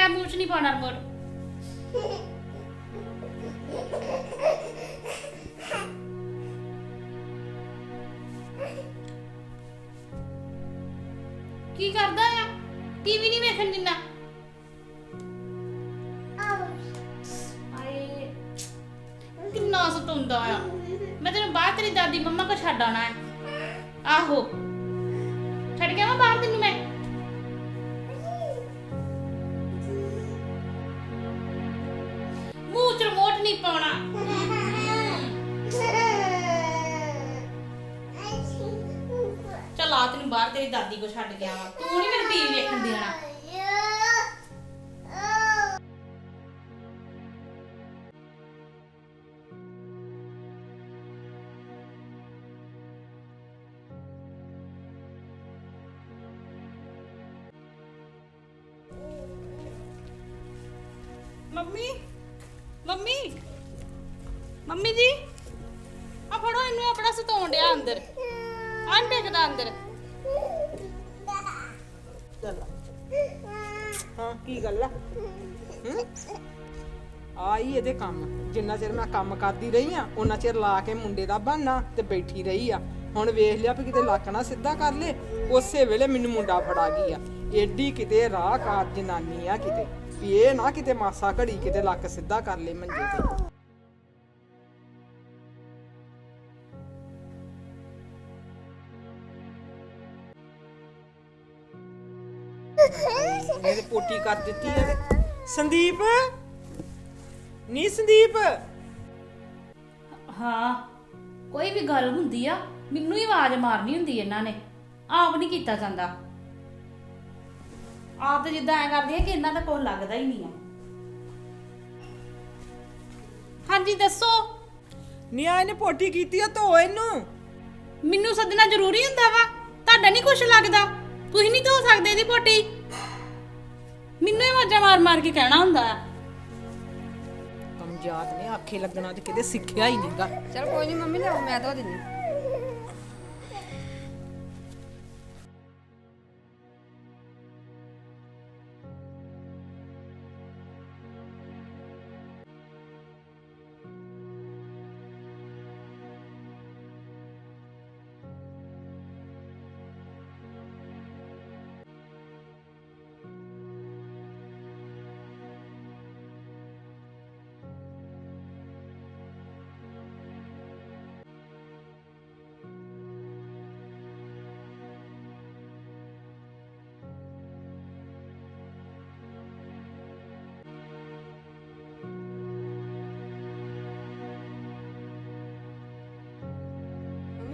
मैं मूंह च नहीं पाना रिमोट। की करदा है? टीवी नहीं वेखण दिंदा। आए किन्ना सताउंदा आ। मैं तेरे बाहर तेरी दादी मम्मा को छड्ड आना है। आहो छड्ड के मैं बाहर तेनू मैं मूंह च रिमोट नहीं पाना। चल आ तेनू बाहर तेरी दादी को छड्ड के आवां। तू नहीं मेरी टीवी वेखण देना। मम्मी मम्मी मम्मी जी आ फड़ो इन्नू अपना सताउण डिया अंदर आन टेकदा अंदर। चल हाँ की गल है आई ਇਹਦੇ ਕੰਮ ਜਿੰਨਾ ਚਿਰ ਮੈਂ ਕੰਮ ਕਰਦੀ ਰਹੀ ਆ ਉਹਨਾਂ ਚਿਰ ਲਾ ਕੇ ਮੁੰਡੇ ਦਾ ਬਹਾਨਾ ਤੇ ਬੈਠੀ ਰਹੀ ਆ। ਹੁਣ ਵੇਖ ਲਿਆ ਵੀ ਕਿਤੇ ਲੱਕ ਨਾ ਸਿੱਧਾ ਕਰ ਲੇ ਉਸੇ ਵੇਲੇ ਮੈਨੂੰ ਮੁੰਡਾ ਫੜਾ ਗਈ ਆ। ਏਡੀ ਕਿਤੇ ਰਾਹ ਕਾਰ ਜਨਾਨੀ ਆ ਕਿਤੇ ਵੀ ਇਹ ਨਾ ਕਿਤੇ ਮਾਸਾ ਘੜੀ ਕਿਤੇ ਲੱਕ ਸਿੱਧਾ ਕਰ ਲੇ ਮੰਜੇ ਤੇ। ਇਹਨੇ ਪੋਟੀ ਕਰ ਦਿੱਤੀ ਇਹਨੇ। ਸੰਦੀਪ ਨੀ ਸੰਦੀਪ ਹਾਂ ਕੋਈ ਵੀ ਗੱਲ ਹੁੰਦੀ ਆ ਮੈਨੂੰ ਹੀ ਆਵਾਜ਼ ਮਾਰਨੀ ਹੁੰਦੀ ਇਹਨਾਂ ਨੇ, ਆਪ ਨਹੀਂ ਕੀਤਾ ਜਾਂਦਾ। ਆਪ ਤਾਂ ਜਿੱਦਾਂ ਐ ਕਰਦੀ ਆ ਕਿ ਇਹਨਾਂ ਦਾ ਕੁਝ ਲੱਗਦਾ ਹੀ ਨਹੀਂ ਆ। ਹਾਂਜੀ ਦੱਸੋ। ਨੀ ਆ ਇਹਨੇ ਪੋਟੀ ਕੀਤੀ ਆ ਧੋ ਇਹਨੂੰ। ਮੈਨੂੰ ਸੱਦਣਾ ਜ਼ਰੂਰੀ ਹੁੰਦਾ ਵਾ? ਤੁਹਾਡਾ ਨਹੀਂ ਕੁਝ ਲੱਗਦਾ? ਤੁਸੀਂ ਨਹੀਂ ਧੋ ਸਕਦੇ ਇਹਦੀ ਪੋਟੀ? ਮੈਨੂੰ ਹੀ ਆਵਾਜ਼ਾਂ ਮਾਰ ਮਾਰ ਕੇ ਕਹਿਣਾ ਹੁੰਦਾ ਆ। ਕਮਜਾਤ ਨੇ ਆਖੇ ਲੱਗਣਾ ਤੇ ਕਿਤੇ ਸਿੱਖਿਆ ਹੀ ਨਹੀਂਗਾ। ਚਲ ਕੋਈ ਨਹੀਂ ਮੰਮੀ ਲਿਆਓ ਮੈਂ ਧੋ ਦਿੰਦੀ।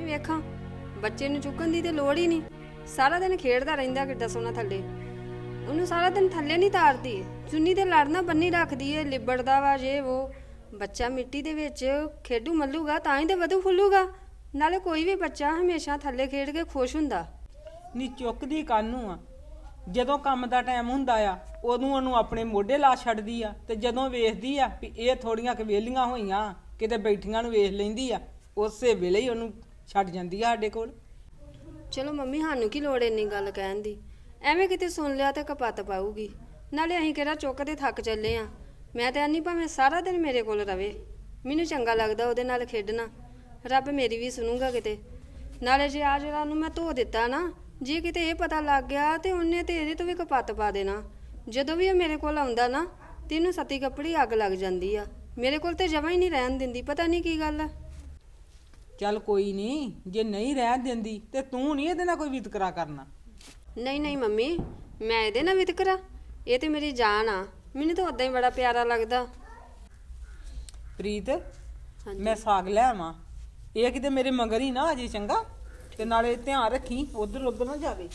ਵੇਖਾਂ ਬੱਚੇ ਨੂੰ ਚੁੱਕਣ ਦੀ ਤੇ ਲੋੜ ਹੀ ਨਹੀਂ। ਸਾਰਾ ਦਿਨ ਖੇਡਦਾ ਰਹਿੰਦਾ ਕਿੱਡਾ ਸੋਹਣਾ ਥੱਲੇ। ਉਹਨੂੰ ਸਾਰਾ ਦਿਨ ਥੱਲੇ ਨਹੀਂ ਤਾਰਦੀ, ਚੁੰਨੀ ਤੇ ਲੜਨਾ ਬੰਨੀ ਰੱਖਦੀ ਏ, ਲਿਬੜਦਾ ਵਾ ਜੇ ਉਹ। ਬੱਚਾ ਮਿੱਟੀ ਦੇ ਵਿੱਚ ਖੇਡੂ ਮੱਲੂਗਾ ਤਾਂ ਹੀ ਤੇ ਵਧੂ ਫੁੱਲੂਗਾ। ਨਾਲੇ ਕੋਈ ਵੀ ਬੱਚਾ ਹਮੇਸ਼ਾ ਥੱਲੇ ਖੇਡ ਕੇ ਖੁਸ਼ ਹੁੰਦਾ। ਨੀ ਚੁੱਕਦੀ ਕਾਨੂੰ ਆ? ਜਦੋਂ ਕੰਮ ਦਾ ਟਾਈਮ ਹੁੰਦਾ ਆ ਉਦੋਂ ਉਹਨੂੰ ਆਪਣੇ ਮੋਢੇ ਲਾ ਛੱਡਦੀ ਆ ਤੇ ਜਦੋਂ ਵੇਖਦੀ ਆ ਵੀ ਇਹ ਥੋੜੀਆਂ ਕੁ ਵਿਹਲੀਆਂ ਹੋਈਆਂ ਕਿਤੇ ਬੈਠੀਆਂ ਨੂੰ ਵੇਖ ਲੈਂਦੀ ਆ ਉਸੇ ਵੇਲੇ ਹੀ ਉਹਨੂੰ ਛੱਡ ਜਾਂਦੀ ਆ ਸਾਡੇ ਕੋਲ। ਚਲੋ ਮੰਮੀ ਸਾਨੂੰ ਕੀ ਲੋੜ ਇੰਨੀ ਗੱਲ ਕਹਿਣ ਦੀ, ਐਵੇਂ ਕਿਤੇ ਸੁਣ ਲਿਆ ਤੇ ਕਪੱਤ ਪਾਊਗੀ। ਨਾਲੇ ਅਸੀਂ ਕਿਹੜਾ ਚੁੱਕਦੇ ਥੱਕ ਚੱਲੇ ਆ। ਮੈਂ ਤਾਂ ਨਹੀਂ ਭਾਵੇਂ ਸਾਰਾ ਦਿਨ ਮੇਰੇ ਕੋਲ ਰਵੇ, ਮੈਨੂੰ ਚੰਗਾ ਲੱਗਦਾ ਉਹਦੇ ਨਾਲ ਖੇਡਣਾ। ਰੱਬ ਮੇਰੀ ਵੀ ਸੁਣੂਗਾ ਕਿਤੇ। ਨਾਲੇ ਜੇ ਆ ਜਿਹੜਾ ਉਹਨੂੰ ਮੈਂ ਧੋ ਦਿੱਤਾ ਨਾ, ਜੇ ਕਿਤੇ ਇਹ ਪਤਾ ਲੱਗ ਗਿਆ ਤੇ ਉਹਨੇ ਤੇ ਇਹਦੇ ਤੋਂ ਵੀ ਕਪੱਤ ਪਾ ਦੇਣਾ। ਜਦੋਂ ਵੀ ਇਹ ਮੇਰੇ ਕੋਲ ਆਉਂਦਾ ਨਾ ਤੇ ਇਹਨੂੰ ਸੱਤੀ ਕੱਪੜੀ ਅੱਗ ਲੱਗ ਜਾਂਦੀ ਆ। ਮੇਰੇ ਕੋਲ ਤੇ ਜਮਾਂ ਹੀ ਨਹੀਂ ਰਹਿਣ ਦਿੰਦੀ, ਪਤਾ ਨਹੀਂ ਕੀ ਗੱਲ ਆ। ਚੱਲ ਕੋਈ ਨਹੀਂ, ਜੇ ਨਹੀਂ ਰਹਿਣ ਦਿੰਦੀ ਤੇ ਤੂੰ ਨਹੀਂ ਇਹਦੇ ਨਾਲ ਕੋਈ ਵਿਤਕਰਾ ਕਰਨਾ। ਨਹੀਂ ਨਹੀਂ ਮੰਮੀ, ਮੈਂ ਇਹਦੇ ਨਾਲ ਵਿਤਕਰਾ? ਇਹ ਤੇ ਮੇਰੀ ਜਾਨ ਆ, ਮੈਨੂੰ ਤਾਂ ਉਦਾਂ ਹੀ ਬੜਾ ਪਿਆਰਾ ਲੱਗਦਾ। ਪ੍ਰੀਤ ਮੈਂ ਸਾਗ ਲੈ ਆਵਾਂ, ਇਹ ਕਿਤੇ ਮੇਰੇ ਮਗਰ ਹੀ ਨਾ ਅਜੇ ਚੰਗਾ। ਤੇ ਨਾਲੇ ਧਿਆਨ ਰੱਖੀ ਉਧਰ ਉਧਰ ਨਾ ਜਾਵੇ।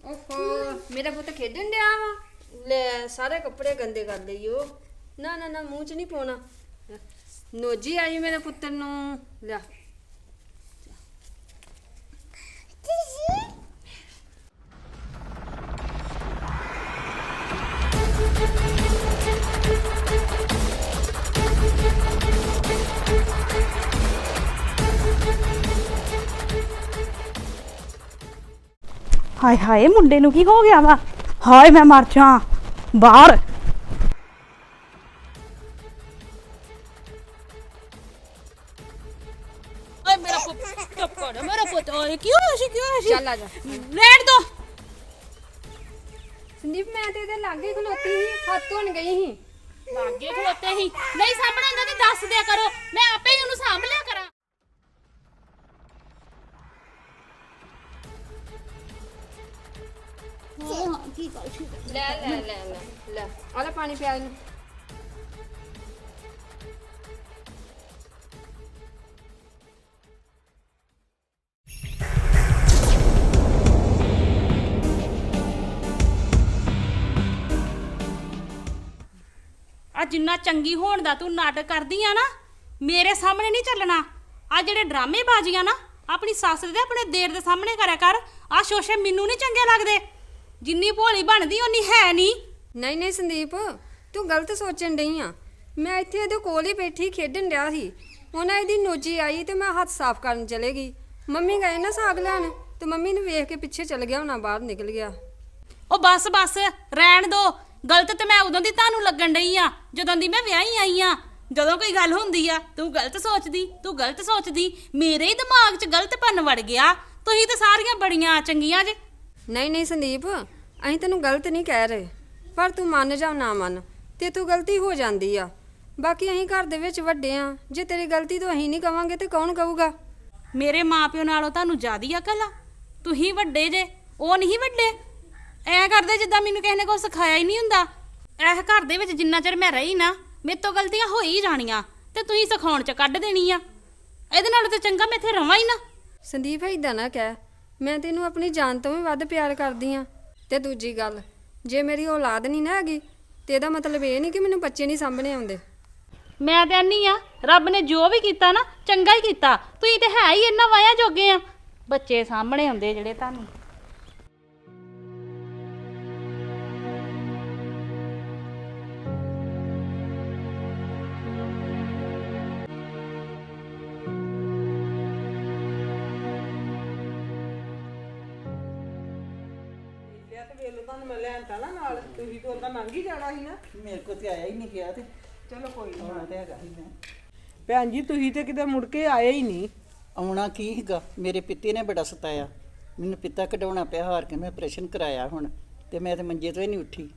ਓਹੋ ਮੇਰਾ ਪੁੱਤ ਖੇਡਣ ਡਿਆ ਵਾ, ਲੈ ਸਾਰੇ ਕੱਪੜੇ ਗੰਦੇ ਕਰ ਲਈਓ। ਨਾ ਨਾ ਨਾ ਮੂੰਹ 'ਚ ਨਹੀਂ ਪਾਉਣਾ। ਨੋਜੀ ਆਈ ਮੇਰੇ ਪੁੱਤਰ ਨੂੰ, ਲਿਆ। ਹਾਏ ਹਾਏ ਮੁੰਡੇ ਨੂੰ ਕੀ ਹੋ ਗਿਆ ਵਾ ਹਾਏ ਮੈਂ ਮਰ ਜਾ ਬਾਹਰ ਓਏ ਮੇਰਾ ਪੁੱਤ ਚੁੱਪ ਕਰ ਮੇਰਾ ਪੁੱਤ ਓਏ ਕੀ ਹੋਇਆ ਸੀ ਚੱਲ ਆ ਜਾ ਰਹਿਣ ਦੋ ਸੰਦੀਪ ਮੈਂ ਤੇ ਇਹਦੇ ਲਾਗੇ ਖਲੋਤੀ ਸੀ ਹੱਥ ਧੋਣ ਗਈ ਸੀ ਲਾਗੇ ਖਲੋਤੇ ਹੀ ਨਹੀਂ ਸਾਹਮਣੇ ਹੁੰਦਾ ਤੇ ਦੱਸ ਦਿਆ ਕਰੋ ਮੈਂ ਆਪੇ ਹੀ ਉਹਨੂੰ ਸਾਂਭ ਲਿਆ ਕਰਾਂ ਲੈ ਲੈ ਲੈ ਲੈ ਲੈ ਆਲੇ ਪਾਣੀ ਪਿਆ ਇਹਨੂੰ ਆ ਜਿੰਨਾ ਚੰਗੀ ਹੋਣ ਦਾ ਤੂੰ ਨਾਟਕ ਕਰਦੀ ਆ ਨਾ ਮੇਰੇ ਸਾਹਮਣੇ ਨਹੀਂ ਚੱਲਣਾ ਆ ਜਿਹੜੇ ਡਰਾਮੇ ਬਾਜ਼ੀਆਂ ਨਾ ਆਪਣੀ ਸੱਸ ਦੇ ਆਪਣੇ ਦੇਰ ਦੇ ਸਾਹਮਣੇ ਕਰਿਆ ਕਰ ਆ ਸ਼ੋਸ਼ੇ ਮੈਨੂੰ ਨਹੀਂ ਚੰਗੇ ਲੱਗਦੇ ਜਿੰਨੀ ਭੋਲੀ ਬਣਦੀ ਓਨੀ ਹੈ ਨਹੀਂ ਨਹੀਂ ਨਹੀਂ ਸੰਦੀਪ ਤੂੰ ਗਲਤ ਸੋਚਣ ਡਈ ਆ ਮੈਂ ਇੱਥੇ ਇਹਦੇ ਕੋਲ ਹੀ ਬੈਠੀ ਖੇਡਣ ਡਿਆ ਸੀ ਉਹਨਾਂ ਇਹਦੀ ਨੋਜੀ ਆਈ ਤੇ ਮੈਂ ਹੱਥ ਸਾਫ਼ ਕਰਨ ਚਲੇ ਗਈ ਮੰਮੀ ਗਏ ਨਾ ਸਾਗ ਲੈਣ ਤੇ ਮੰਮੀ ਨੂੰ ਵੇਖ ਕੇ ਪਿੱਛੇ ਚਲ ਗਿਆ ਉਹਨਾਂ ਬਾਹਰ ਨਿਕਲ ਗਿਆ ਉਹ ਬਸ ਬਸ ਰਹਿਣ ਦੋ ਗਲਤ ਤੇ ਮੈਂ ਉਦੋਂ ਦੀ ਤੁਹਾਨੂੰ ਲੱਗਣ ਡਈ ਆ ਜਦੋਂ ਦੀ ਮੈਂ ਵਿਆਹੀ ਆਈ ਆ ਜਦੋਂ ਕੋਈ ਗੱਲ ਹੁੰਦੀ ਆ ਤੂੰ ਗਲਤ ਸੋਚਦੀ ਮੇਰੇ ਹੀ ਦਿਮਾਗ 'ਚ ਗਲਤਪਨ ਵੜ ਗਿਆ ਤੁਸੀਂ ਤਾਂ ਸਾਰੀਆਂ ਬੜੀਆਂ ਚੰਗੀਆਂ ਜੇ ਨਹੀਂ ਨਹੀਂ ਸੰਦੀਪ ਅਸੀਂ ਤੈਨੂੰ ਗਲਤ ਨਹੀਂ ਕਹਿ ਰਹੇ ਪਰ ਤੂੰ ਮੰਨ ਜਾ ਨਾ ਮੰਨ ਤੇ ਤੂੰ ਗਲਤੀ ਹੋ ਜਾਂਦੀ ਆ ਬਾਕੀ ਅਸੀਂ ਘਰ ਦੇ ਵਿੱਚ ਵੱਡੇ ਆ ਜੇ ਤੇਰੀ ਗਲਤੀ ਤੋਂ ਅਸੀਂ ਨਹੀਂ ਕਵਾਂਗੇ ਤੇ ਕੌਣ ਕਹੂਗਾ ਮੇਰੇ ਮਾਪਿਓ ਨਾਲੋਂ ਤੁਹਾਨੂੰ ਜ਼ਿਆਦੀ ਅਕਲ ਆ ਤੁਸੀਂ ਵੱਡੇ ਜੇ ਉਹ ਨਹੀਂ ਵੱਡੇ ਐ ਕਰਦੇ ਜਿੱਦਾਂ ਮੈਨੂੰ ਕਿਸੇ ਨੇ ਕੁਛ ਸਿਖਾਇਆ ਹੀ ਨਹੀਂ ਹੁੰਦਾ ਇਹ ਘਰ ਦੇ ਵਿੱਚ ਜਿੰਨਾ ਚਿਰ ਮੈਂ ਰਹੀ ਨਾ ਮੇਰੇ ਤੋਂ ਗਲਤੀਆਂ ਹੋ ਹੀ ਜਾਣੀਆਂ ਤੇ ਤੁਸੀਂ ਸਿਖਾਉਣ 'ਚ ਕੱਢ ਦੇਣੀ ਆ ਇਹਦੇ ਨਾਲੋਂ ਤੇ ਚੰਗਾ ਮੈਂ ਇੱਥੇ ਰਵਾਂ ਹੀ ਨਾ ਸੰਦੀਪ ਏਦਾਂ ਨਾ ਕਹਿ ਮੈਂ ਤੈਨੂੰ ਆਪਣੀ ਜਾਨ ਤੋਂ ਵੀ ਵੱਧ ਪਿਆਰ ਕਰਦੀ ਆ ਤੇ ਦੂਜੀ ਗੱਲ ਜੇ ਮੇਰੀ ਔਲਾਦ ਨਹੀਂ ਨਾ ਹੈਗੀ ਤੇ ਇਹਦਾ ਮਤਲਬ ਇਹ ਨਹੀਂ ਕਿ ਮੈਨੂੰ ਬੱਚੇ ਨਹੀਂ ਸਾਂਭਣੇ ਆਉਂਦੇ ਮੈਂ ਤੇ ਆਨੀ ਆ ਰੱਬ ਨੇ ਜੋ ਵੀ ਕੀਤਾ ਨਾ ਚੰਗਾ ਹੀ ਕੀਤਾ ਤੁਸੀਂ ਤੇ ਹੈ ਹੀ ਇੰਨਾ ਵਾਇਆ ਜੋਗੇ ਆ ਬੱਚੇ ਸਾਹਮਣੇ ਹੁੰਦੇ ਜਿਹੜੇ ਤੁਹਾਨੂੰ ਤੁਹਾਨੂੰ ਮੈਂ ਲੈਣ ਤਾਂ ਨਾਲ ਤੁਸੀਂ ਤਾਂ ਉਦਾਂ ਲੰਘ ਹੀ ਜਾਣਾ ਸੀ ਨਾ ਮੇਰੇ ਕੋ ਤੇ ਆਇਆ ਹੀ ਨਹੀਂ ਗਿਆ ਤੇ ਚਲੋ ਕੋਈ ਨਹੀਂ ਆਉਣਾ ਤੇ ਹੈਗਾ ਹੀ ਮੈਂ ਭੈਣ ਜੀ ਤੁਸੀਂ ਤੇ ਕਿਤੇ ਮੁੜ ਕੇ ਆਏ ਹੀ ਨਹੀਂ ਆਉਣਾ ਕੀ ਹੈਗਾ ਮੇਰੇ ਪਿੱਤੇ ਨੇ ਬੜਾ ਸਤਾਇਆ ਮੈਨੂੰ ਪਿੱਤਾ ਕਢਾਉਣਾ ਪਿਆ ਹਾਰ ਕੇ ਮੈਂ ਆਪਰੇਸ਼ਨ ਕਰਾਇਆ ਹੁਣ ਤੇ ਮੈਂ ਤੇ ਮੰਜੇ ਤੋਂ ਹੀ ਨਹੀਂ ਉੱਠੀ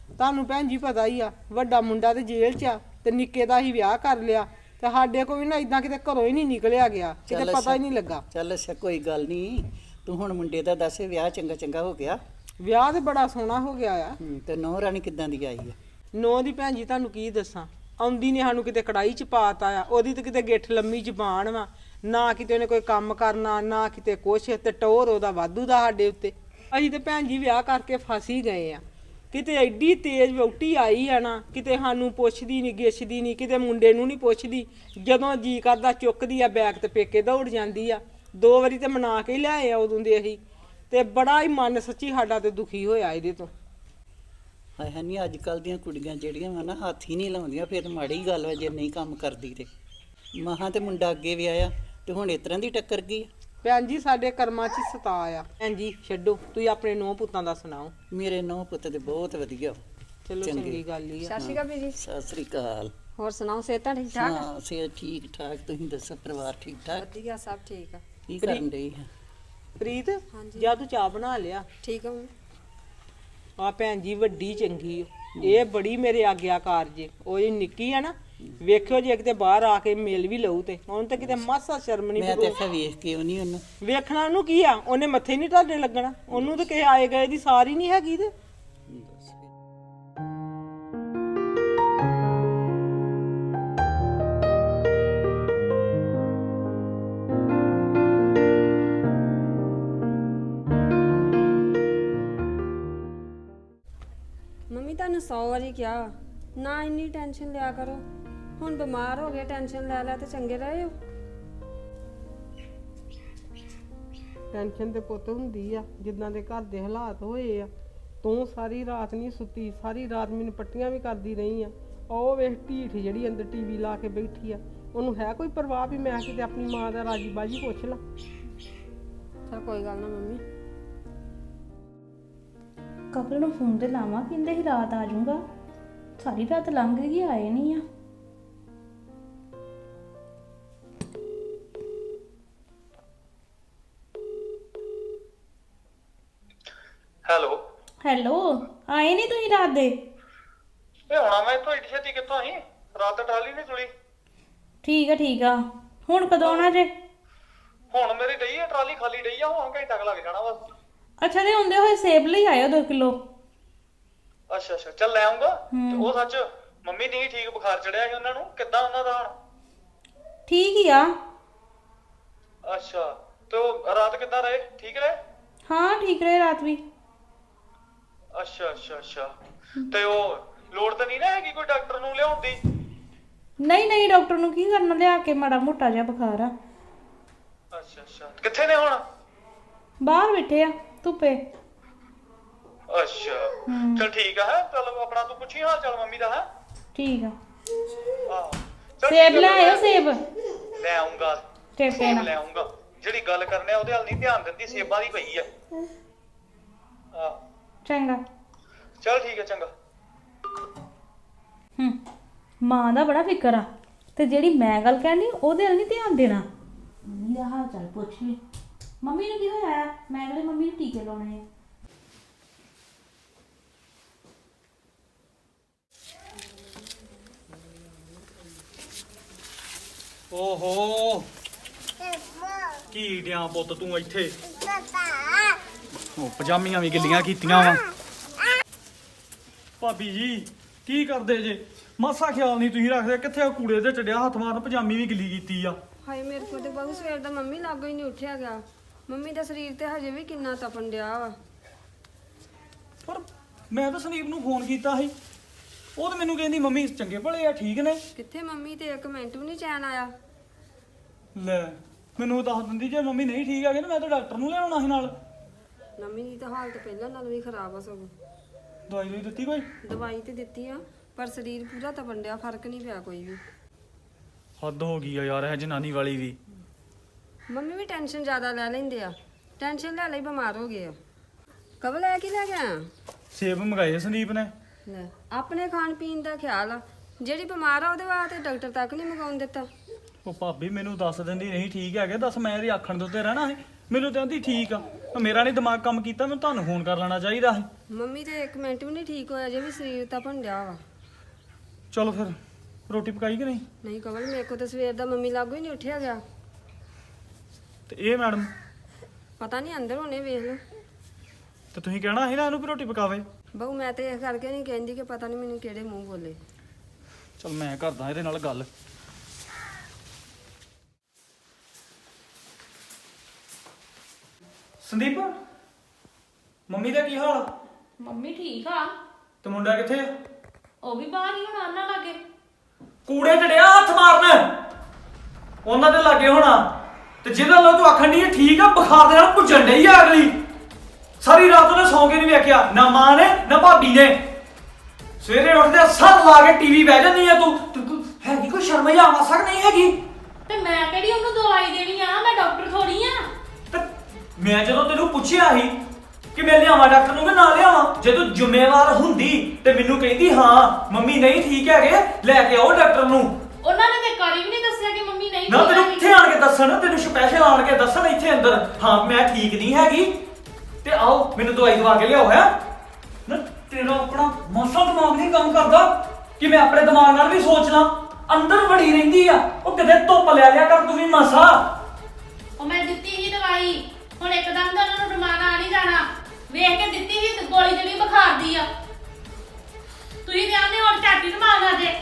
ਤੁਹਾਨੂੰ ਭੈਣ ਜੀ ਪਤਾ ਹੀ ਆ ਵੱਡਾ ਮੁੰਡਾ ਤੇ ਜੇਲ੍ਹ 'ਚ ਆ ਤੇ ਨਿੱਕੇ ਦਾ ਹੀ ਵਿਆਹ ਕਰ ਲਿਆ ਤੇ ਸਾਡੇ ਕੋਲ ਵੀ ਨਾ ਇਦਾਂ ਕਿਤੇ ਘਰੋਂ ਹੀ ਨਹੀਂ ਨਿਕਲਿਆ ਗਿਆ ਕਿਤੇ ਚੱਲ ਪਤਾ ਹੀ ਨਹੀਂ ਲੱਗਾ ਚੱਲ ਅੱਛਾ ਕੋਈ ਗੱਲ ਨਹੀਂ ਤੂੰ ਹੁਣ ਮੁੰਡੇ ਦਾ ਦੱਸ ਵਿਆਹ ਚੰਗਾ ਹੋ ਗਿਆ ਵਿਆਹ ਤੇ ਬੜਾ ਸੋਹਣਾ ਹੋ ਗਿਆ ਆ ਤੇ ਨੌ ਰਾਣੀ ਕਿੱਦਾਂ ਦੀ ਆਈ ਆ ਨੌ ਦੀ ਭੈਣ ਜੀ ਤੁਹਾਨੂੰ ਕੀ ਦੱਸਾਂ ਆਉਂਦੀ ਨੇ ਸਾਨੂੰ ਕਿਤੇ ਕੜਾਈ 'ਚ ਪਾਤਾ ਆ ਉਹਦੀ ਤੇ ਕਿਤੇ ਗਿੱਠ ਲੰਮੀ ਜ਼ਬਾਨ ਵਾ ਨਾ ਕਿਤੇ ਉਹਨੇ ਕੋਈ ਕੰਮ ਕਰਨਾ ਨਾ ਕਿਤੇ ਕੁਛ ਤੇ ਟੋਰ ਉਹਦਾ ਵਾਧੂ ਦਾ ਸਾਡੇ ਉੱਤੇ ਅਸੀਂ ਤੇ ਭੈਣ ਜੀ ਵਿਆਹ ਕਰਕੇ ਫਸ ਹੀ ਗਏ ਆ ਕਿਤੇ ਐਡੀ ਤੇਜ਼ ਵਹੁਟੀ ਆਈ ਆ ਨਾ ਕਿਤੇ ਸਾਨੂੰ ਪੁੱਛਦੀ ਨਹੀਂ ਗਿੱਛਦੀ ਨਹੀਂ ਕਿਤੇ ਮੁੰਡੇ ਨੂੰ ਨਹੀਂ ਪੁੱਛਦੀ ਜਦੋਂ ਜੀ ਕਰਦਾ ਚੁੱਕਦੀ ਆ ਬੈਗ ਤੇ ਪੇਕੇ ਦੌੜ ਜਾਂਦੀ ਆ 2 ਵਾਰੀ ਤੇ ਮਨਾ ਕੇ ਹੀ ਲਿਆਏ ਆ ਉਦੋਂ ਦੇ ਅਸੀਂ ਤੇ ਬੜਾ ਹੀ ਮਨ ਸੱਚੀ ਸਾਡਾ ਤੇ ਦੁਖੀ ਹੋਇਆ ਇਹਦੇ ਤੋਂ ਹਾਏ ਨਹੀਂ ਅੱਜ ਕੱਲ ਦੀਆਂ ਕੁੜੀਆਂ ਜਿਹੜੀਆਂ ਵਾ ਨਾ ਹੱਥ ਹੀ ਨਹੀਂ ਲਾਉਂਦੀਆਂ ਫਿਰ ਮਾੜੀ ਗੱਲ ਵਾ ਜੇ ਨਹੀਂ ਕੰਮ ਕਰਦੀ ਤੇ ਮਹਾਂ ਤੇ ਮੁੰਡਾ ਅੱਗੇ ਵੀ ਆਇਆ ਤੇ ਹੁਣ ਇਸ ਤਰ੍ਹਾਂ ਦੀ ਟੱਕਰ ਗਈ ਭੈਣ ਜੀ ਸਾਡੇ ਕਰਮਾਂ 'ਚ ਸਤਾ ਆ ਭੈਣ ਜੀ ਛੱਡੋ ਤੁਸੀਂ ਆਪਣੇ ਨੌ ਪੁੱਤਾਂ ਦਾ ਸੁਣਾਓ ਮੇਰੇ ਨੌ ਪੁੱਤ ਤੇ ਬਹੁਤ ਵਧੀਆ ਚਲੋ ਚੰਗੀ ਗੱਲ ਹੀ ਆ ਸਤਿ ਸ਼੍ਰੀ ਅਕਾਲ ਬੀਜੀ ਸਤਿ ਸ੍ਰੀ ਅਕਾਲ ਹੋਰ ਸੁਣਾਓ ਸਿਹਤਾਂ ਠੀਕ ਠਾਕ ਹਾਂ ਸਿਹਤ ਠੀਕ ਠਾਕ ਤੁਸੀਂ ਦੱਸੋ ਪਰਿਵਾਰ ਠੀਕ ਠਾਕ ਵਧੀਆ ਸਭ ਠੀਕ ਆ ਕੀ ਕਰਨ ਰਹੀ ਹੈ ਪ੍ਰੀਤ ਜਾਂ ਤੂੰ ਚਾਹ ਬਣਾ ਲਿਆ ਠੀਕ ਆ ਮੰਮੀ ਆ ਭੈਣ ਜੀ ਵੱਡੀ ਚੰਗੀ ਓ ਇਹ ਬੜੀ ਮੇਰੇ ਆਗਿਆਕਾਰ ਜੇ ਉਹ ਜਿਹੜੀ ਨਿੱਕੀ ਆ ਨਾ ਵੇਖਿਓ ਜੇ ਕਿਤੇ ਬਾਹਰ ਆ ਕੇ ਮਿਲ ਵੀ ਲਊ ਤੇ ਹੁਣ ਤੇ ਕਿਤੇ ਮਾਸਾ ਸ਼ਰਮ ਨਹੀਂ ਮੈਂ ਤੇ ਆਖਿਆ ਵੇਖ ਕੇ ਉਹਨੀ ਉਹਨੂੰ ਵੇਖਣਾ ਉਹਨੂੰ ਕੀ ਆ ਉਹਨੇ ਮੱਥੇ ਨਹੀਂ ਢਾਡੇ ਲੱਗਣਾ ਉਹਨੂੰ ਤੇ ਕਿਸੇ ਆਏ ਗਏ ਦੀ ਸਾਰੀ ਨਹੀਂ ਹੈਗੀ ਤੇ ਮੰਮੀ ਤੁਹਾਨੂੰ 100 ਵਾਰੀ ਕਿਹਾ ਨਾ ਇੰਨੀ ਟੈਨਸ਼ਨ ਲਿਆ ਕਰੋ ਹੁਣ ਬਿਮਾਰ ਹੋ ਗਏ ਟੈਨਸ਼ਨ ਲੈ ਤੇ ਚੰਗੇ ਰਹੇ ਹੋ ਟੈਨਸ਼ਨ ਤੇ ਪੁੱਤ ਹੁੰਦੀ ਆ ਜਿੱਦਾਂ ਦੇ ਘਰ ਦੇ ਹਾਲਾਤ ਹੋਏ ਆ ਤੂੰ ਸਾਰੀ ਰਾਤ ਨਹੀਂ ਸੁੱਤੀ ਸਾਰੀ ਰਾਤ ਮੈਨੂੰ ਪੱਟੀਆਂ ਵੀ ਕਰਦੀ ਰਹੀ ਆ ਉਹ ਵੇਖ ਢੀਠ ਜਿਹੜੀ ਅੰਦਰ ਟੀਵੀ ਲਾ ਕੇ ਬੈਠੀ ਆ ਉਹਨੂੰ ਹੈ ਕੋਈ ਪਰਵਾਹ ਵੀ ਮੈਂ ਕਿਤੇ ਆਪਣੀ ਮਾਂ ਦਾ ਰਾਜੀ ਬਾਜੀ ਪੁੱਛ ਲਾਂ ਚਲ ਕੋਈ ਗੱਲ ਨਾ ਮੰਮੀ ਕਪਲ ਨੂੰ ਫੋਨ ਤੇ ਲਾਵਾਂ, ਕਹਿੰਦੇ ਹੀ ਰਾਤ ਆ ਜਾਊਗਾ। ਸਾਰੀ ਰਾਤ ਲੰਘ ਗਈ, ਆਏ ਨਹੀਂ ਆ। ਹੈਲੋ। ਹੈਲੋ, ਆਏ ਨਹੀਂ ਤੁਸੀਂ ਰਾਤ ਦੇ? ਇਹ ਹੋਣਾ ਮੈਂ ਇੱਥੋਂ ਏਡੀ ਛੇਤੀ ਕਿੱਥੋਂ ਆਈ? ਰਾਤ ਟਰਾਲੀ ਨਹੀਂ ਚੁਲੀ। ਠੀਕ ਆ। ਹੁਣ ਕਦੋਂ ਆਉਣਾ ਜੇ? ਹੁਣ ਮੇਰੀ ਡਈ ਆ ਟਰਾਲੀ ਖਾਲੀ ਡਈ ਆ, ਹੁਣ ਘੰਟਾ ਕੁ ਲੱਗ ਜਾਣਾ ਬਸ। ਅੱਛਾ, ਤੇ ਹੁੰਦੇ ਹੋਏ ਸੇਬ ਲਈ ਆਇਓ 2 ਕਿਲੋ। ਅੱਛਾ ਅੱਛਾ, ਚੱਲ ਲੈ ਆਉਂਗਾ। ਤੇ ਉਹ ਸੱਚ ਮੰਮੀ ਨਹੀਂ ਠੀਕ, ਬੁਖਾਰ ਚੜਿਆ ਸੀ ਉਹਨਾਂ ਨੂੰ, ਕਿੱਦਾਂ ਉਹਨਾਂ ਦਾ ਹੁਣ? ਠੀਕ ਹੀ ਆ। ਅੱਛਾ, ਤੇ ਉਹ ਰਾਤ ਕਿੱਦਾਂ ਰਹੇ? ਠੀਕ ਰਹੇ? ਹਾਂ, ਠੀਕ ਰਹੇ ਰਾਤ ਵੀ। ਅੱਛਾ ਅੱਛਾ ਅੱਛਾ, ਤੇ ਉਹ ਲੋੜ ਤਾਂ ਨਹੀਂ ਨਾ ਹੈਗੀ ਕੋਈ ਡਾਕਟਰ ਨੂੰ ਲਿਆਉਣ ਦੀ? ਨਹੀਂ, ਡਾਕਟਰ ਨੂੰ ਕੀ ਕਰਨਾ, ਲਿਆ ਕੇ ਮਾੜਾ ਮੋਟਾ ਜਿਹਾ ਬੁਖਾਰ ਆ। ਅੱਛਾ ਅੱਛਾ, ਕਿੱਥੇ ਨੇ ਹੁਣ? ਬਾਹਰ ਬੈਠੇ ਆ ਧੁੱਪੇ। ਅੱਛਾ, ਚਲ ਠੀਕ ਆ। ਹੈ ਚਲ ਆਪਣਾ ਤੂੰ ਪੁੱਛੀ ਹਾਲ ਚਾਲ ਮੰਮੀ ਦਾ। ਹੈ ਠੀਕ ਆ। ਆਹੋ, ਚੱਲ ਸੇਬ ਠੀਕ ਆ, ਲੈ ਆਇਓ, ਸੇਬ ਲੈ ਆਉਂਗਾ। ਟੇਪੇ ਸੇਬ ਨਾਲ। ਲੈ ਆਉਂਗਾ। ਜਿਹੜੀ ਗੱਲ ਕਰਨੇ ਆ ਉਹਦੇ ਵੱਲ ਨਹੀਂ ਧਿਆਨ ਦਿੰਦੀ, ਸੇਬਾਂ ਦੀ ਪਈ ਆ। ਚੰਗਾ। ਚਲ ਠੀਕ ਹੈ, ਚੰਗਾ। ਮਾਂ ਦਾ ਬੜਾ ਫਿਕਰ ਆ, ਤੇ ਜਿਹੜੀ ਮੈਂ ਗੱਲ ਕਹਿਣੀ ਉਹਦੇ ਵੱਲ ਨਹੀਂ ਧਿਆਨ ਦੇਣਾ। ਮੰਮੀ ਦਾ ਹਾਲ ਚਾਲ ਪੁੱਛ ਲਈ। ਮੰਮੀ ਨੂੰ ਕੀ ਹੋਇਆ? ਮੈਂ ਕਹਿੰਦੀ ਮੰਮੀ ਨੂੰ ਟੀਕੇ ਲਾਉਣੇ ਆ। ਓਹੋ ਕੀ ਡਿਆਂ ਪੁੱਤ ਤੂੰ ਇੱਥੇ? ਉਹ ਪਜਾਮੀਆਂ ਵੀ ਗਿੱਲੀਆਂ ਕੀਤੀਆਂ ਵਾ। ਭਾਬੀ ਜੀ ਕੀ ਕਰਦੇ ਜੇ? ਮਾਸਾ ਖਿਆਲ ਨਹੀਂ ਤੁਸੀਂ ਰੱਖਦੇ। ਕਿੱਥੇ ਆ ਕੂੜੇ ਤੇ ਚੜਿਆ ਹੱਥ ਮਾਰਨ, ਪਜਾਮੀ ਵੀ ਗਿੱਲੀ ਕੀਤੀ ਆ। ਹਾਏ ਮੇਰੇ ਕੋਲ ਤੇ ਬਹੁਤ ਸਵੇਰ ਦਾ ਮੰਮੀ ਲਾਗੋ ਹੀ ਨਹੀਂ ਉੱਠਿਆ ਗਿਆ। ਮੰਮੀ ਦਾ ਸਰੀਰ ਤੇ ਹਜੇ ਵੀ ਕਿੰਨਾ ਤਪਣ ਡਿਆ ਵਾ। ਪਰ ਮੈਂ ਤਾਂ ਸੰਦੀਪ ਨੂੰ ਫੋਨ ਕੀਤਾ ਸੀ, ਉਹ ਤਾਂ ਮੈਨੂੰ ਕਹਿੰਦੀ ਮੰਮੀ ਚੰਗੇ ਭਲੇ ਆ, ਠੀਕ ਨੇ। ਕਿੱਥੇ ਮੰਮੀ ਤੇ 1 ਮਿੰਟ ਵੀ ਨਹੀਂ ਚੈਨ ਆਇਆ। ਲੈ ਮੈਨੂੰ ਦੱਸ ਦਿੰਦੀ ਜੇ ਮੰਮੀ ਨਹੀਂ ਠੀਕ ਹੈਗੇ ਨਾ, ਮੈਂ ਤਾਂ ਡਾਕਟਰ ਨੂੰ ਲਿਆਉਣਾ ਸੀ ਨਾਲ। ਮੰਮੀ ਦੀ ਤਾਂ ਹਾਲਤ ਪਹਿਲਾਂ ਨਾਲੋਂ ਵੀ ਖਰਾਬ ਆ ਸਗੋਂ। ਦਵਾਈ ਲਈ ਦਿੱਤੀ ਕੋਈ? ਦਵਾਈ ਤੇ ਦਿੱਤੀ ਆ, ਪਰ ਸਰੀਰ ਪੂਰਾ ਤਪਣ ਡਿਆ, ਫਰਕ ਨਹੀਂ ਪਿਆ ਕੋਈ ਵੀ। ਹੱਦ ਹੋ ਗਈ ਆ ਯਾਰ ਇਹ ਜਨਾਨੀ ਵਾਲੀ ਵੀ। ਮੰਮੀ ਵੀ ਟੈਨਸ਼ਨ ਜ਼ਿਆਦਾ ਲੈ ਲੈਂਦੇ ਆ, ਟੈਨਸ਼ਨ ਲੈ ਲਈ ਬਿਮਾਰ ਹੋ ਗਏ ਆ। ਕਬ ਲੈ ਕੇ ਲੈ ਗਿਆ? ਸੇਬ ਮੰਗਾਏ ਸੰਦੀਪ ਨੇ। ਲੈ ਆਪਣੇ ਖਾਣ ਪੀਣ ਦਾ ਖਿਆਲ ਆ, ਜਿਹੜੀ ਬਿਮਾਰ ਆ ਉਹਦੇ ਵਾਸਤੇ ਡਾਕਟਰ ਤੱਕ ਨਹੀਂ ਮੰਗਾਉਣ ਦਿੱਤਾ। ਉਹ ਭਾਬੀ ਮੈਨੂੰ ਦੱਸ ਦਿੰਦੀ ਨਹੀਂ ਠੀਕ ਹੈਗੇ, ਦੱਸ ਮੈਂ ਇਹਦੇ ਆਖਣ ਦੇ ਉੱਤੇ ਰਹਿਣਾ ਸੀ? ਮੈਨੂੰ ਤਾਂ ਕਹਿੰਦੀ ਠੀਕ ਆ। ਮੇਰਾ ਨਹੀਂ ਦਿਮਾਗ ਕੰਮ ਕੀਤਾ, ਮੈਨੂੰ ਤੁਹਾਨੂੰ ਫੋਨ ਕਰ ਲੈਣਾ ਚਾਹੀਦਾ ਸੀ। ਮੰਮੀ ਤੇ 1 ਮਿੰਟ ਵੀ ਨਹੀਂ ਠੀਕ ਹੋਇਆ, ਜੇ ਵੀ ਸਰੀਰ ਤਪਣ ਡਿਆ ਵਾ। ਚਲੋ ਫਿਰ ਰੋਟੀ ਪਕਾਈ ਕਿ ਨਹੀਂ? ਨਹੀਂ ਕਵਲ, ਮੇਰੇ ਕੋਲ ਤਾਂ ਸਵੇਰ ਦਾ ਮੰਮੀ ਲਾਗੋ ਹੀ ਨਹੀਂ ਉੱਠਿਆ ਗਿਆ। ਤੇ ਇਹ ਮੈਡਮ ਪਤਾ ਨਹੀਂ ਅੰਦਰ ਹੋਣੇ, ਵੇਖ ਲਓ। ਤੇ ਤੁਸੀਂ ਕਹਿਣਾ ਸੀ ਨਾ ਇਹਨੂੰ ਵੀ ਰੋਟੀ ਪਕਾਵੇ। ਬਹੂ ਮੈਂ ਤੇ ਇਹ ਕਰਕੇ ਨਹੀਂ ਕਹਿੰਦੀ ਕਿ ਪਤਾ ਨਹੀਂ ਮੈਨੂੰ ਕਿਹੜੇ ਮੂੰਹ ਬੋਲੇ। ਚਲ ਮੈਂ ਕਰਦਾ ਇਹਦੇ ਨਾਲ ਗੱਲ। ਸੰਦੀਪ ਮੰਮੀ ਦਾ ਕੀ ਹਾਲ? ਮੰਮੀ ਠੀਕ ਆ। ਤੇ ਮੁੰਡਾ ਕਿੱਥੇ ਆ? ਉਹ ਵੀ ਬਾਹਰ ਹੀ ਹੁਣ ਆਨਾ ਲਾਗੇ। ਕੂੜੇ ਚੜਿਆ ਹੱਥ ਮਾਰਨ, ਉਹਨਾਂ ਦੇ ਲਾਗੇ ਹੋਣਾ। ਤੇ ਜਿਹਦਾ ਲੋ ਤੂੰ ਆਖਣ ਦੀ ਠੀਕ ਆ, ਬੁਖਾਰ ਦੇ ਨਾਲ ਭੁੱਜਣ ਡਈ ਆ ਅਗਲੀ। ਸਾਰੀ ਰਾਤ ਉਹਨੇ ਸੌਂ ਕੇ ਨਹੀਂ ਵੇਖਿਆ, ਨਾ ਮਾਂ ਨੇ ਨਾ ਭਾਬੀ ਨੇ। ਸਵੇਰੇ ਉੱਠਦੇ ਸਰ ਲਾ ਕੇ ਟੀਵੀ ਬਹਿ ਜਾਂਦੀ ਆ ਤੂੰ ਹੈਗੀ ਕੋਈ ਸ਼ਰਮ ਜਾਂ ਮਾਸਾ ਨਹੀਂ ਹੈਗੀ? ਤੇ ਮੈਂ ਕਿਹੜੀ ਉਹਨੂੰ ਦਵਾਈ ਦੇਣੀ ਆ? ਮੈਂ ਡਾਕਟਰ ਥੋੜੀ ਆ। ਤੇ ਮੈਂ ਜਦੋਂ ਤੈਨੂੰ ਪੁੱਛਿਆ ਸੀ ਕਿ ਮੈਂ ਲਿਆਵਾਂ ਡਾਕਟਰ ਨੂੰ ਕਿ ਨਾ ਲਿਆਵਾਂ, ਜੇ ਤੂੰ ਜ਼ਿੰਮੇਵਾਰ ਹੁੰਦੀ ਤੇ ਮੈਨੂੰ ਕਹਿੰਦੀ ਹਾਂ ਮੰਮੀ ਨਹੀਂ ਠੀਕ ਹੈਗੇ, ਲੈ ਕੇ ਆਓ ਡਾਕਟਰ ਨੂੰ। ਉਹਨਾਂ ਨੇ ਤੇ ਕਰੀ ਵੀ ਨਹੀਂ ਦੱਸਿਆ ਕਿ ਮੰਮੀ ਨਹੀਂ ਨਾ ਤੈਨੂੰ ਇੱਥੇ ਆਣ ਕੇ ਦੱਸਣ, ਤੈਨੂੰ ਸਪੈਸ਼ਲ ਆਣ ਕੇ ਦੱਸਣ ਇੱਥੇ ਅੰਦਰ ਹਾਂ ਮੈਂ ਠੀਕ ਨਹੀਂ ਹੈਗੀ ਤੇ ਆਓ ਮੈਨੂੰ ਦਵਾਈ ਦਵਾ ਕੇ ਲਿਆਓ। ਹੈ ਨਾ ਤੇਰਾ ਆਪਣਾ ਮਾਸਾ ਦਿਮਾਗ ਨਹੀਂ ਕੰਮ ਕਰਦਾ ਕਿ ਮੈਂ ਆਪਣੇ ਦਿਮਾਗ ਨਾਲ ਵੀ ਸੋਚ ਲਾਂ। ਅੰਦਰ ਵੜੀ ਰਹਿੰਦੀ ਆ, ਉਹ ਕਿਤੇ ਧੁੱਪ ਲੈ ਲਿਆ ਕਰ ਤੂੰ ਵੀ ਮਾਸਾ। ਉਹ ਮੈਂ ਦਿੱਤੀ ਸੀ ਦਵਾਈ, ਹੁਣ ਇੱਕਦਮ ਤਾਂ ਉਹਨਾਂ ਨੂੰ ਰਮਾਨ ਆ ਨਹੀਂ ਜਾਣਾ। ਵੇਖ ਕੇ ਦਿੱਤੀ ਸੀ ਗੋਲੀ ਜਿਹੜੀ ਬੁਖਾਰ ਦੀ ਆ। ਤੁਸੀਂ ਕਹਿੰਦੇ ਹੁਣ ਝਾਟੀ ਰਮਾਨ ਆ ਜੇ।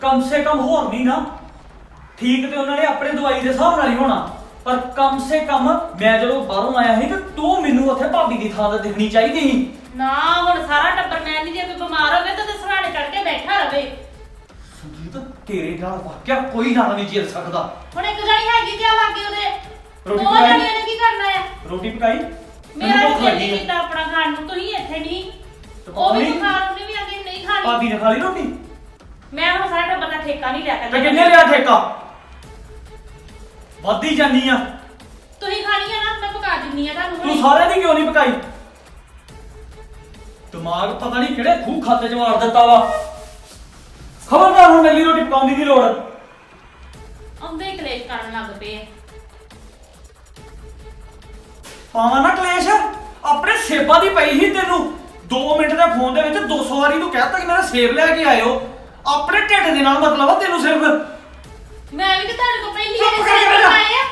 ਕਮ ਸੇ ਕਮ ਹੋਰ ਨਹੀਂ ਨਾ ਠੀਕ ਤੇ ਉਹਨਾਂ ਨੇ ਆਪਣੇ ਦਵਾਈ ਦੇ ਹਿਸਾਬ ਨਾਲ ਹੀ ਹੋਣਾ, ਪਰ ਕਮ ਸੇ ਕਮ ਮੈਂ ਜਦੋਂ ਬਾਹਰੋਂ ਆਇਆ ਸੀ ਤੇ ਤੂੰ ਮੈਨੂੰ ਉੱਥੇ ਭਾਬੀ ਦੀ ਥਾਂ ਤੇ ਦਿਖਣੀ ਚਾਹੀਦੀ ਸੀ ਨਾ। ਹੁਣ ਸਾਰਾ ਟੱਬਰ ਮੈਂ ਨਹੀਂ, ਜੇ ਕੋਈ ਬਿਮਾਰ ਹੋਵੇ ਤਾਂ ਸਰਾਣੇ ਚੜ ਕੇ ਬੈਠਾ ਰਵੇ। ਸੰਗੀਤ ਤੇਰੇ ਨਾਲ ਵਾਕਿਆ ਕੋਈ ਨਾਲ ਨਹੀਂ ਜੀਲ ਸਕਦਾ। ਹੁਣ ਇੱਕ ਜਣੀ ਹੈਗੀ ਕਿਆ ਲੱਗੇ ਉਹਦੇ? ਰੋਟੀ ਦੋ ਪਕਾਈ? ਜਣੀਆਂ ਨੇ ਕੀ ਕਰਨਾ ਹੈ? ਰੋਟੀ ਪਕਾਈ? ਮੇਰਾ ਮੈਨੂੰ ਭੁੱਖ ਜੀ ਲੱਗੀ ਨਹੀਂ ਆ। ਕੀਤਾ ਆਪਣਾ ਖਾਣ ਨੂੰ, ਤੁਸੀਂ ਇੱਥੇ ਨਹੀਂ। ਤੇ ਉਹ ਵੀ ਮੰਮੀ? ਬੁਖਾਰ, ਉਹਨੇ ਵੀ ਆਂਦੀ ਨਹੀਂ ਖਾਣੀ। ਭਾਬੀ ਨੇ ਖਾ ਲਈ ਰੋਟੀ? ਮੈਂ ਹੁਣ ਸਾਰਾ ਟੱਬਰ ਦਾ ਠੇਕਾ ਨਹੀਂ ਲਿਆ ਤੇ ਕਰਦਾ। ਕਿੰਨੇ ਲਿਆ ਠੇਕਾ? ਵੱਧੀ ਜਾਨੀ ਆ ਤੁਸੀਂ ਖਾਣੀ ਆ ਨਾ, ਮੈਂ ਪਕਾ ਦਿੰਨੀ ਆ ਤੁਹਾਨੂੰ ਤੂੰ। ਹੁਣੇ। ਸਾਰਿਆਂ ਦੀ ਕਿਉਂ ਨਹੀਂ ਪਕਾਈ? ਦਿਮਾਗ ਪਤਾ ਨਹੀਂ ਕਿਹੜੇ ਖੂਹ ਖਾਤੇ 'ਚ ਮਾਰ ਦਿੱਤਾ ਵਾ। ਖਬਰਦਾਰ ਹੁਣ ਮੇਰੀ ਰੋਟੀ ਪਕਾਉਣ ਦੀ ਲੋੜ। ਆਉਂਦੇ ਹੀ ਕਲੇਸ਼ ਕਰਨ ਲੱਗ ਪਏ ਆ। ਪਾਵਾਂ ਨਾ ਕਲੇਸ਼, ਆਪਣੇ ਸੇਬਾਂ ਦੀ ਪਈ ਸੀ ਤੈਨੂੰ 2 ਮਿੰਟ ਦੇ ਫੋਨ ਦੇ ਵਿੱਚ 200 ਵਾਰੀ ਤੂੰ ਕਹਿਤਾ ਕਿ ਮੇਰਾ ਸੇਬ ਲੈ ਕੇ ਆਇਓ। ਆਪਣੇ ਢਿੱਡ ਦੇ ਨਾਲ ਮਤਲਬ ਆ ਤੈਨੂੰ ਸਿਰਫ। ਮੈਂ ਵੀ ਤੇ ਤੁਹਾਡੇ ਕੋਲ ਪਹਿਲੀ ਚੁੱਪ ਵਾਰ ਕਰਕੇ ਸੇਬ ਬਹਿ ਜਾ। ਬਣਾਏ ਆ।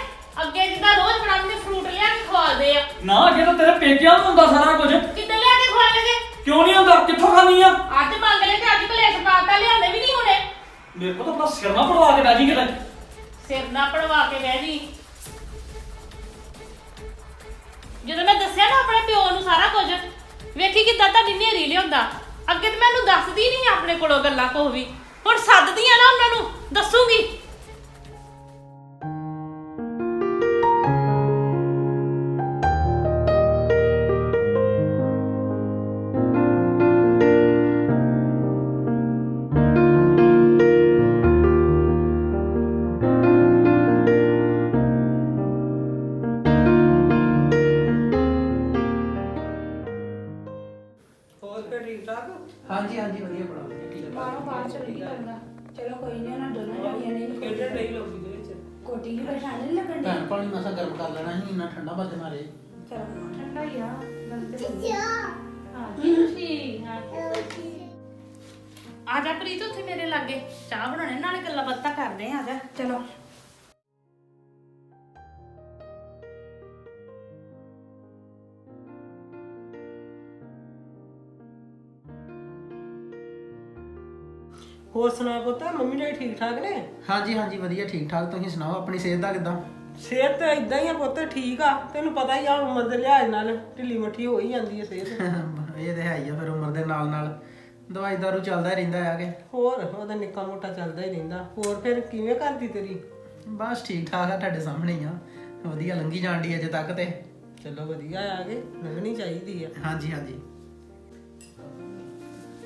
ਅੱਗੇ ਜਿੱਦਾਂ ਰੋਜ਼ ਬਣਾ ਕੇ ਫਰੂਟ ਲਿਆ ਕੇ ਖਵਾਦੇ ਆ। ਨਾ ਅੱਗੇ ਤਾਂ ਤੇਰੇ ਪੇਕਿਆਂ ਨੂੰ ਹੁੰਦਾ ਸਾਰਾ ਕੁਝ। ਕਿੱਦਾਂ ਲਿਆ ਕੇ ਖਵਾਏਗੇ? ਕਿਉਂ ਨਹੀਂ ਹੁੰਦਾ? ਕਿੱਥੋਂ ਖਾਣੀ ਆ? ਅੱਜ ਮੰਗ ਲੈ ਤੇ ਅੱਜ ਕਲੇਸ਼ ਪਾਤਾ, ਲਿਆਉਂਦੇ ਵੀ ਨਹੀਂ ਹੁਣੇ। ਮੇਰੇ ਕੋਲ ਤਾਂ ਆਪਣਾ ਸਿਰ ਨਾ ਪੜਵਾ ਕੇ ਰਾਜੀ ਕਿਤੇ। ਸਿਰ ਨਾ ਪੜਵਾ ਕੇ ਬਹਿ ਜੀ। ਜਦੋਂ ਮੈਂ ਦੱਸਿਆ ਨਾ ਆਪਣੇ ਪਿਓ ਨੂੰ ਸਾਰਾ ਕੁਝ, ਵੇਖੀ ਕਿੱਦਾਂ ਤੁਹਾਡੀ ਨੇਰੀ ਲਿਆਉਂਦਾ। ਅੱਗੇ ਤੇ ਮੈਨੂੰ ਦੱਸਦੀ ਨਹੀਂ ਆਪਣੇ ਕੋਲੋਂ ਗੱਲਾਂ ਕੋ ਵੀ, ਹੁਣ ਸੱਦਦੀ ਆ ਨਾ ਉਹਨਾਂ ਨੂੰ, ਦੱਸੂਗੀ। ਹੋਰ ਫਿਰ ਠੀਕ ਠਾਕ? ਹਾਂਜੀ ਹਾਂਜੀ ਵਧੀਆ ਬੜਾ ਚਲੋ ਕੋਈ ਨਹੀਂ ਉਹਨਾਂ ਦੋਨੋਂ ਜਣੀਆਂ ਨੇ ਖੇਡਣ ਲਈ ਲੋਕੀ ਦੇ ਵਿੱਚ ਕੋਟੀ ਦੀ ਪਰੇਸ਼ਾਨੀ ਨਹੀਂ ਲੱਗਣ ਭੈਣ ਦੀ। ਪਾਣੀ ਮਸਾ ਗਰਮ ਕਰ ਲੈਣਾ ਸੀ, ਇੰਨਾ ਠੰਡਾ ਬੱਦ ਮਾਰੇ। ਚਲੋ ਠੰਡਾ ਹੀ ਆ ਆ ਜਾ ਪ੍ਰੀਤ ਉੱਥੇ ਮੇਰੇ ਲਾਗੇ ਚਾਹ ਬਣਾਉਣੇ, ਨਾਲੇ ਗੱਲਾਂ ਬਾਤਾਂ ਕਰਦੇ ਆ। ਆ ਜਾ। ਚਲੋ ਹੋਰ ਸੁਣਾ ਪੁੱਤ, ਮੰਮੀ ਡੈਡੀ ਠੀਕ ਠਾਕ ਨੇ? ਹਾਂਜੀ ਹਾਂਜੀ ਵਧੀਆ ਠੀਕ ਠਾਕ। ਤੁਸੀਂ ਸੁਣਾਓ ਆਪਣੀ ਸਿਹਤ ਦਾ ਕਿਦਾਂ? ਸਿਹਤ ਤਾਂ ਇਦਾਂ ਹੀ ਆ ਪੁੱਤ, ਠੀਕ ਆ। ਤੈਨੂੰ ਪਤਾ ਹੀ ਆ ਉਮਰ ਦੇ ਲਿਹਾਜ਼ ਨਾਲ ਢਿੱਲੀ ਮੱਠੀ ਹੋ ਹੀ ਜਾਂਦੀ ਹੈ ਸਿਹਤ। ਇਹ ਤੇ ਹੈ ਹੀ ਆ, ਫਿਰ ਉਮਰ ਦੇ ਨਾਲ ਨਾਲ ਦਵਾਈ ਦਾਰੂ ਚੱਲਦਾ ਹੀ ਰਹਿੰਦਾ ਆ ਕਿ। ਹੋਰ ਉਹਦਾ ਨਿੱਕਾ ਮੋਟਾ ਚੱਲਦਾ ਹੀ ਰਹਿੰਦਾ। ਹੋਰ ਫਿਰ ਕਿਵੇਂ ਕਰਦੀ ਤੇਰੀ? ਬਸ ਠੀਕ ਠਾਕ ਆ, ਤੁਹਾਡੇ ਸਾਹਮਣੇ ਹੀ ਆ। ਵਧੀਆ ਲੰਘੀ ਜਾਂਦੀ ਅਜੇ ਤੱਕ ਤੇ। ਚਲੋ ਵਧੀਆ ਆ ਕੇ ਲੰਘਣੀ ਚਾਹੀਦੀ ਆ। ਹਾਂਜੀ ਹਾਂਜੀ।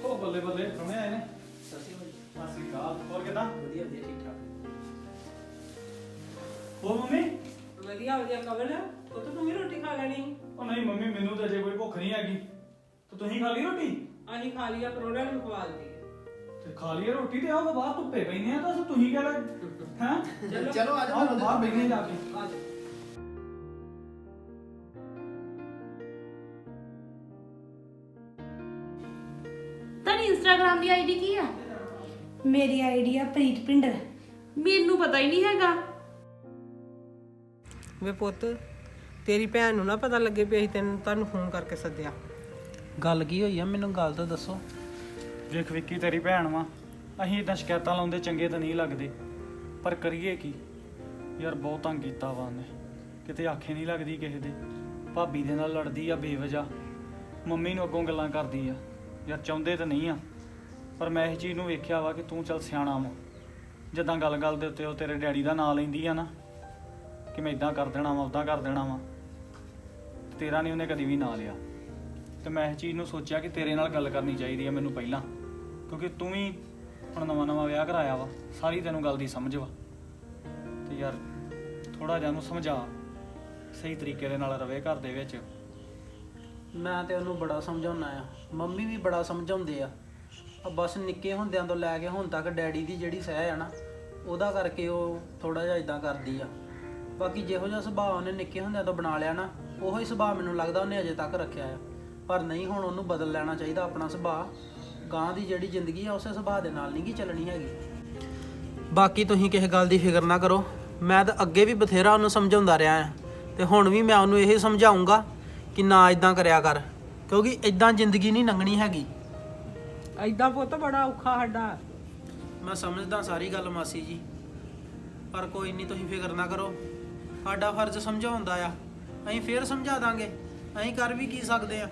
ਉਹ ਬੱਲੇ ਬੱਲੇ ਪ੍ਰਾਹੁਣੇ ਆਏ ਨੇ। ਸਤਿ ਸ਼੍ਰੀ ਅਕਾਲ। ਹੋਰ ਕਿਦਾਂ? ਵਧੀਆ ਵਧੀਆ ਠੀਕ ਠਾਕ। ਹੋਰ ਮੰਮੀ? ਵਧੀਆ ਵਧੀਆ। ਕਵਲ ਪੁੱਤ ਤੂੰ ਵੀ ਰੋਟੀ ਖਾ ਲੈਣੀ? ਉਹ ਨਹੀਂ ਮੰਮੀ, ਮੈਨੂੰ ਤਾਂ ਅਜੇ ਕੋਈ ਭੁੱਖ ਨਹੀਂ ਹੈਗੀ। ਤੇ ਤੁਸੀਂ ਖਾ ਲਈ ਰੋਟੀ? ਅਸੀਂ ਖਾ ਲਿਆ, ਪਰੋੜਾ ਨੂੰ ਖਵਾ ਦਿੱਤੀ ਤੇ ਖਾ ਲਈ ਰੋਟੀ ਤੇ ਆਓ ਬਾਹਰ ਧੁੱਪੇ ਪੈਨੇ ਆ। ਤਾਂ ਤੁਸੀਂ ਕਹਿ ਲੈ ਹੈ। ਚਲੋ ਆ ਆਓ ਬਾਹਰ ਬੈਠੇ ਜਾ ਕੇ। ਆ ਜਾ। ਤੁਹਾਡੀ ਇੰਸਟਾਗ੍ਰਾਮ ਦੀ ਆਈਡੀ ਕੀ ਆ? ਮੇਰੀ ਆਈਡੀ ਆ ਪ੍ਰੀਤ ਭਿੰਡਰ। ਮੈਨੂੰ ਪਤਾ ਹੀ ਨਹੀਂ ਹੈਗਾ। ਵੇ ਪੁੱਤ, ਤੇਰੀ ਭੈਣ ਨੂੰ ਨਾ ਪਤਾ ਲੱਗੇ ਵੀ ਅਸੀਂ ਤੁਹਾਨੂੰ ਫੋਨ ਕਰਕੇ ਸੱਦਿਆ। ਗੱਲ ਕੀ ਹੋਈ ਆ, ਮੈਨੂੰ ਗੱਲ ਤਾਂ ਦੱਸੋ। ਦੇਖ ਵਿੱਕੀ, ਤੇਰੀ ਭੈਣ ਵਾ। ਅਸੀਂ ਇਦਾਂ ਸ਼ਿਕਾਇਤਾਂ ਲਾਉਂਦੇ ਚੰਗੇ ਤਾਂ ਨਹੀਂ ਲੱਗਦੇ, ਪਰ ਕਰੀਏ ਕੀ ਯਾਰ। ਬਹੁਤ ਤੰਗ ਕੀਤਾ ਵਾ ਉਹਨੇ, ਕਿਤੇ ਆਖੇ ਨਹੀਂ ਲੱਗਦੀ ਕਿਸੇ ਦੇ। ਭਾਬੀ ਦੇ ਨਾਲ ਲੜਦੀ ਆ ਬੇਵਜ੍ਹਾ, ਮੰਮੀ ਨੂੰ ਅੱਗੋਂ ਗੱਲਾਂ ਕਰਦੀ ਆ। ਯਾਰ ਚਾਹੁੰਦੇ ਤਾਂ ਨਹੀਂ ਆ, ਪਰ ਮੈਂ ਇਹ ਚੀਜ਼ ਨੂੰ ਵੇਖਿਆ ਵਾ ਕਿ ਤੂੰ ਚੱਲ ਸਿਆਣਾ ਵਾ। ਜਿੱਦਾਂ ਗੱਲ ਦੇ ਉੱਤੇ ਉਹ ਤੇਰੇ ਡੈਡੀ ਦਾ ਨਾਂ ਲੈਂਦੀ ਆ ਨਾ, ਕਿ ਮੈਂ ਇਦਾਂ ਕਰ ਦੇਣਾ ਵਾ, ਉਦਾਂ ਕਰ ਦੇਣਾ ਵਾ, ਤੇਰਾ ਨਹੀਂ ਉਹਨੇ ਕਦੀ ਵੀ ਨਾਂ ਲਿਆ। ਤੇ ਮੈਂ ਇਸ ਚੀਜ਼ ਨੂੰ ਸੋਚਿਆ ਕਿ ਤੇਰੇ ਨਾਲ ਗੱਲ ਕਰਨੀ ਚਾਹੀਦੀ ਆ ਮੈਨੂੰ ਪਹਿਲਾਂ, ਕਿਉਂਕਿ ਤੂੰ ਵੀ ਹੁਣ ਨਵਾਂ ਵਿਆਹ ਕਰਾਇਆ ਵਾ, ਸਾਰੀ ਤੈਨੂੰ ਗੱਲ ਦੀ ਸਮਝ ਵਾ। ਤੇ ਯਾਰ ਥੋੜਾ ਜਿਹਾ ਉਹਨੂੰ ਸਮਝਾ, ਸਹੀ ਤਰੀਕੇ ਦੇ ਨਾਲ ਰਵੇ ਘਰ ਦੇ ਵਿੱਚ। ਮੈਂ ਤੇ ਉਹਨੂੰ ਬੜਾ ਸਮਝਾਉਣਾ ਆ, ਮੰਮੀ ਵੀ ਬੜਾ ਸਮਝਾਉਂਦੇ ਆ। ਬਸ ਨਿੱਕੇ ਹੁੰਦਿਆਂ ਤੋਂ ਲੈ ਕੇ ਹੁਣ ਤੱਕ ਡੈਡੀ ਦੀ ਜਿਹੜੀ ਸਹਿ ਆ ਨਾ, ਉਹਦਾ ਕਰਕੇ ਉਹ ਥੋੜਾ ਜਿਹਾ ਇਦਾਂ ਕਰਦੀ ਆ। ਬਾਕੀ ਜਿਹੋ ਜਿਹਾ ਸੁਭਾਅ ਉਹਨੇ ਨਿੱਕੇ ਹੁੰਦਿਆਂ ਤੋਂ ਬਣਾ ਲਿਆ ਨਾ, ਉਹੋ ਹੀ ਸੁਭਾਅ ਮੈਨੂੰ ਲੱਗਦਾ ਉਹਨੇ ਅਜੇ ਤੱਕ ਰੱਖਿਆ ਆ। ਪਰ ਨਹੀਂ, ਹੁਣ ਉਹਨੂੰ ਬਦਲ ਲੈਣਾ ਚਾਹੀਦਾ ਆਪਣਾ ਸੁਭਾਅ। ਗਾਂ ਦੀ ਜਿਹੜੀ ਜ਼ਿੰਦਗੀ ਆ ਉਸੇ ਸੁਭਾਅ ਦੇ ਨਾਲ ਨਹੀਂ ਗੀ ਚੱਲਣੀ ਹੈਗੀ। ਬਾਕੀ ਤੁਸੀਂ ਕਿਸੇ ਗੱਲ ਦੀ ਫਿਕਰ ਨਾ ਕਰੋ, ਮੈਂ ਤਾਂ ਅੱਗੇ ਵੀ ਬਥੇਰਾ ਉਹਨੂੰ ਸਮਝਾਉਂਦਾ ਰਿਹਾ ਆ, ਤੇ ਹੁਣ ਵੀ ਮੈਂ ਉਹਨੂੰ ਇਹ ਸਮਝਾਉਂਗਾ ਕਿ ਨਾ ਇਦਾਂ ਕਰਿਆ ਕਰ, ਕਿਉਂਕਿ ਇਦਾਂ ਜ਼ਿੰਦਗੀ ਨਹੀਂ ਲੰਘਣੀ ਹੈਗੀ। ਐਦਾਂ ਪੁੱਤ ਬੜਾ ਔਖਾ ਸਾਡਾ। ਮੈਂ ਸਮਝਦਾ ਸਾਰੀ ਗੱਲ ਮਾਸੀ ਜੀ, ਪਰ ਕੋਈ ਨਹੀਂ, ਤੁਸੀਂ ਫਿਕਰ ਨਾ ਕਰੋ। ਸਾਡਾ ਫਰਜ਼ ਸਮਝਾਉਂਦਾ ਆ, ਅਸੀਂ ਫੇਰ ਸਮਝਾ ਦਾਂਗੇ। ਅਸੀਂ ਕਰ ਵੀ ਕੀ ਸਕਦੇ ਆ।